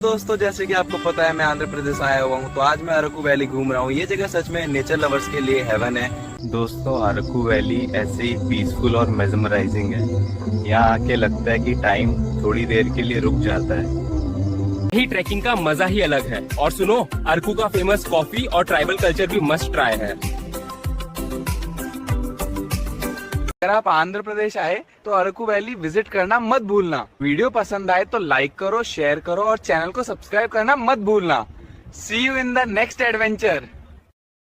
दोस्तों जैसे कि आपको पता है मैं आंध्र प्रदेश आया हुआ हूँ, तो आज मैं अरकू वैली घूम रहा हूँ। ये जगह सच में नेचर लवर्स के लिए हेवन है। दोस्तों अरकू वैली ऐसे ही पीसफुल और मेस्मराइजिंग है। यहाँ आके लगता है कि टाइम थोड़ी देर के लिए रुक जाता है। ही ट्रैकिंग का मजा ही अलग है। और सुनो, अरकू का फेमस कॉफी और ट्राइबल कल्चर भी मस्ट ट्राई है। अगर आप आंध्र प्रदेश आए तो अरकू वैली विजिट करना मत भूलना। वीडियो पसंद आए तो लाइक करो, शेयर करो और चैनल को सब्सक्राइब करना मत भूलना। See you in the next adventure.